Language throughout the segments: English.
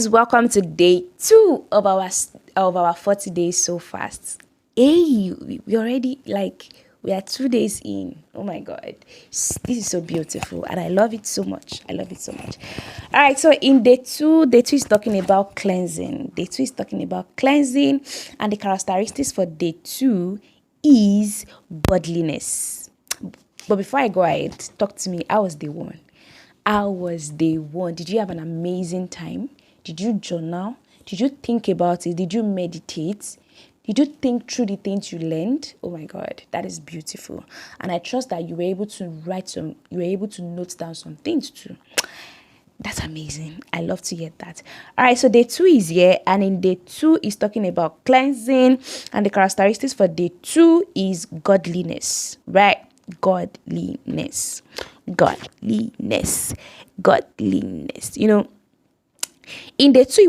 Welcome to day 2 of our 40 days so fast. Hey, we already we are 2 days in. Oh my god, this is so beautiful and I love it so much. I love it so much. All right, so in day two is talking about cleansing. Day 2 is talking about cleansing, and the characteristics for day 2 is godliness. But before I go ahead, talk to me. How was day 1? How was day 1? Did you have an amazing time? Did you journal? Did you think about it? Did you meditate? Did you think through the things you learned? Oh my God, that is beautiful. And I trust that you were able to you were able to note down some things too. That's amazing. I love to hear that. All right, so day 2 is here, and in day 2 is talking about cleansing, and the characteristics for day 2 is godliness, right? Godliness. In day 2, he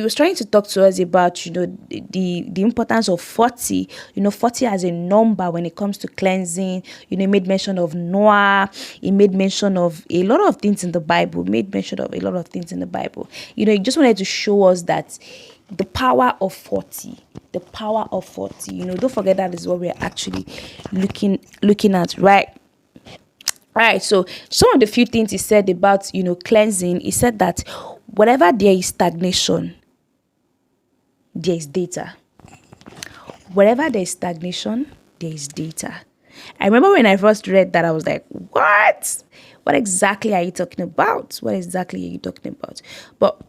was trying to talk to us about the importance of 40. 40 as a number when it comes to cleansing. He made mention of Noah. He made mention of a lot of things in the Bible. He just wanted to show us that the power of 40. Don't forget that is what we're actually looking at, right? All right, so some of the few things he said about cleansing. He said that whenever there is stagnation, there is data. Wherever there is stagnation, there is data. I remember when I first read that, I was like, what? What exactly are you talking about? But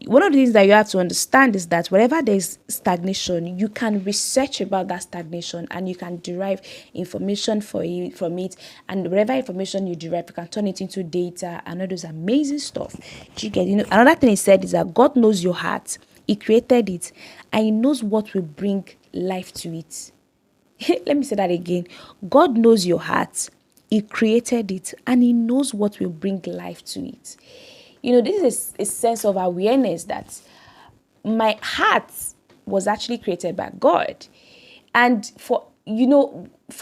one of the things that you have to understand is that wherever there's stagnation, you can research about that stagnation and you can derive information from it. And whatever information you derive, you can turn it into data and all those amazing stuff. Do you get? Another thing he said is that God knows your heart. He created it and he knows what will bring life to it. Let me say that again. God knows your heart. He created it and he knows what will bring life to it. This is a sense of awareness that my heart was actually created by God. And for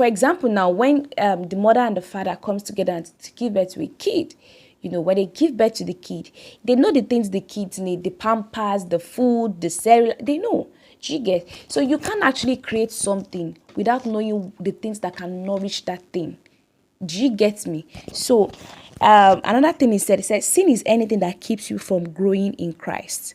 example, now when the mother and the father comes together to give birth to a kid, when they give birth to the kid, they know the things the kids need, the pampers, the food, the cereal, they know. Do you get? So you can't actually create something without knowing the things that can nourish that thing. Do you get me? So another thing he said, sin is anything that keeps you from growing in Christ.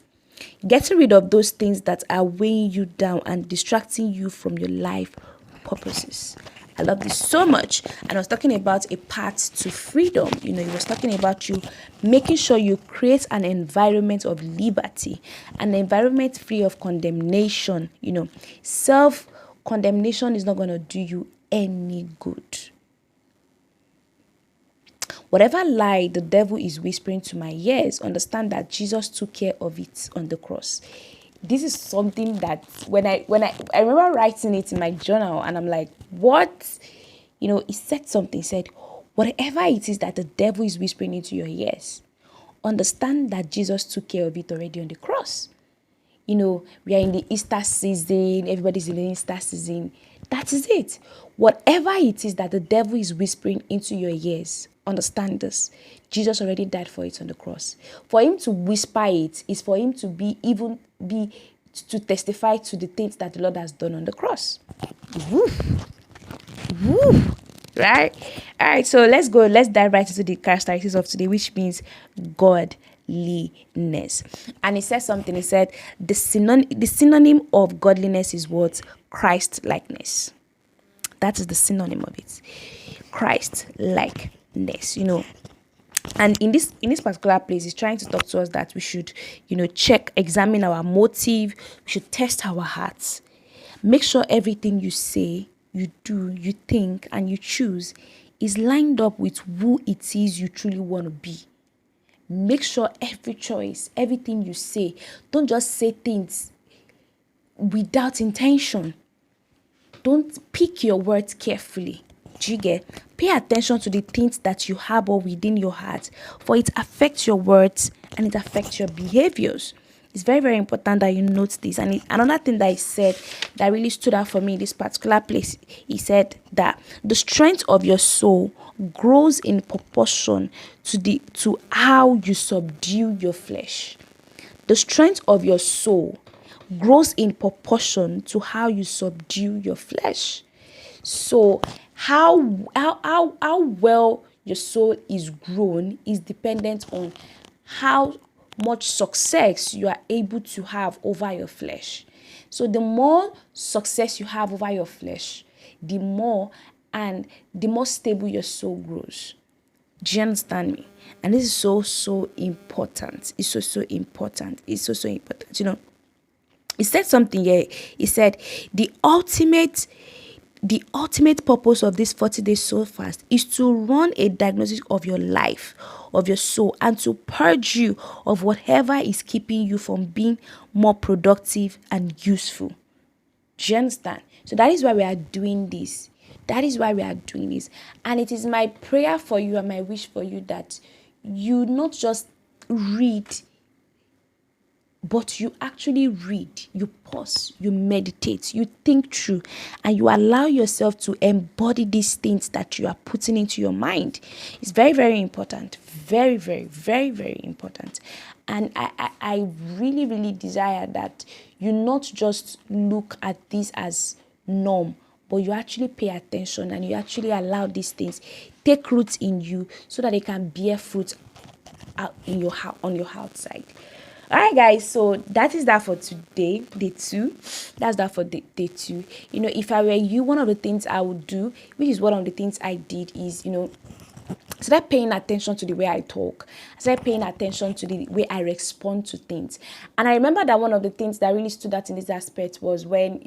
Getting rid of those things that are weighing you down and distracting you from your life purposes. I love this so much. And I was talking about a path to freedom. He was talking about you making sure you create an environment of liberty, an environment free of condemnation. Self-condemnation is not going to do you any good. Whatever lie the devil is whispering to my ears, understand that Jesus took care of it on the cross. This is something that when I remember writing it in my journal, and I'm like, what? He said something. He said, whatever it is that the devil is whispering into your ears, understand that Jesus took care of it already on the cross. We are in the Easter season. Everybody's in the Easter season. That is it. Whatever it is that the devil is whispering into your ears, understand this. Jesus already died for it on the cross. For him to whisper it is for him to to testify to the things that the Lord has done on the cross. Woo. Right? All right, so let's dive right into the characteristics of today, which means godliness. And he said something. He said the synonym of godliness is what? Christ-likeness. That is the synonym of it. Christ-likeness, And in this particular place, he's trying to talk to us that we should, examine our motive. We should test our hearts. Make sure everything you say, you do, you think, and you choose is lined up with who it is you truly want to be. Make sure every choice, everything you say, don't just say things without intention. Don't pick your words carefully. Do you get? Pay attention to the things that you harbor within your heart, for it affects your words and it affects your behaviors. It's very, very important that you note this. And another thing that he said that really stood out for me in this particular place, he said that the strength of your soul grows in proportion to how you subdue your flesh. The strength of your soul grows in proportion to how you subdue your flesh. So how well your soul is grown is dependent on how much success you are able to have over your flesh. So the more success you have over your flesh, the more stable your soul grows. Do you understand me? And this is so important. It's so important. It's so important. He said something here. He said the ultimate purpose of this 40-day soul fast is to run a diagnosis of your life, of your soul, and to purge you of whatever is keeping you from being more productive and useful. Do you understand? So that is why we are doing this. That is why we are doing this. And it is my prayer for you and my wish for you that you not just read, but you actually read, you pause, you meditate, you think through, and you allow yourself to embody these things that you are putting into your mind. It's very, very important. Very, very, very, very important. And I really, really desire that you not just look at this as norm, but you actually pay attention and you actually allow these things take root in you so that they can bear fruit out in your on your outside. All right, guys, so that is that for today, day 2. That's that for day 2. If I were you, one of the things I would do, which is one of the things I did, is start paying attention to the way I talk. Start paying attention to the way I respond to things. And I remember that one of the things that really stood out in this aspect was when,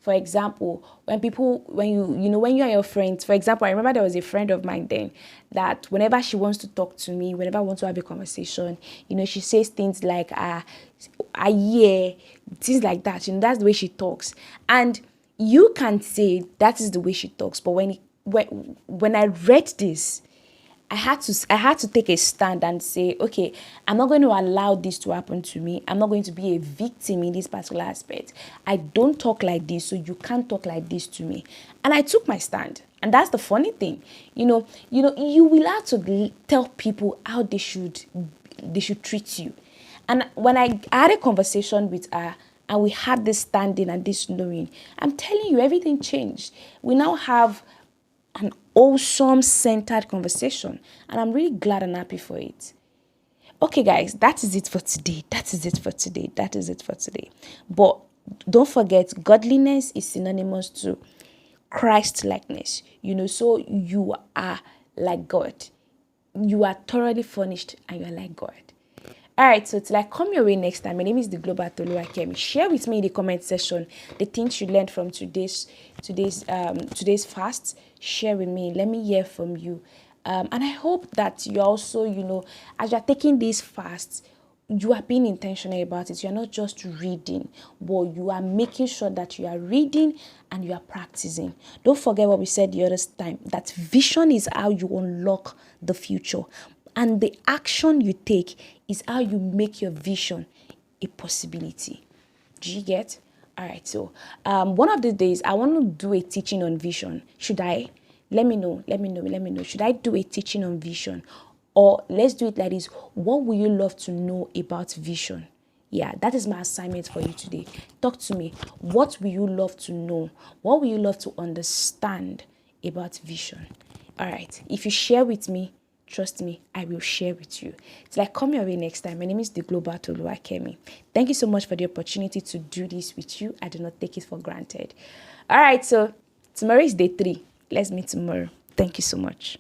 for example, when you and your friends, for example, I remember there was a friend of mine then that whenever she wants to talk to me, whenever I want to have a conversation, she says things like, yeah, things like that. That's the way she talks. And you can say that is the way she talks. But when I read this, I had to take a stand and say, okay, I'm not going to allow this to happen to me. I'm not going to be a victim in this particular aspect. I don't talk like this, so you can't talk like this to me. And I took my stand. And that's the funny thing. You will have to tell people how they should treat you. And when I had a conversation with her, and we had this standing and this knowing, I'm telling you, everything changed. We now have an awesome centered conversation, and I'm really glad and happy for it. Okay, guys, that is it for today. But don't forget, godliness is synonymous to Christ likeness. So you are like God. You are thoroughly furnished and you are like God. All right, so till I come your way next time, my name is the Global Toluwakemi. Share with me in the comment section the things you learned from today's fast. Share with me. Let me hear from you. And I hope that you also, as you're taking these fasts, you are being intentional about it. You're not just reading, but you are making sure that you are reading and you are practicing. Don't forget what we said the other time, that vision is how you unlock the future. And the action you take is how you make your vision a possibility. Do you get? All right. So one of the days I want to do a teaching on vision. Should I? Let me know. Should I do a teaching on vision? Or let's do it like this. What would you love to know about vision? Yeah, that is my assignment for you today. Talk to me. What will you love to know? What will you love to understand about vision? All right. If you share with me, trust me, I will share with you. Till I come your way next time. My name is the Global Toluwakemi. Thank you so much for the opportunity to do this with you. I do not take it for granted. All right, so tomorrow is day 3. Let's meet tomorrow. Thank you so much.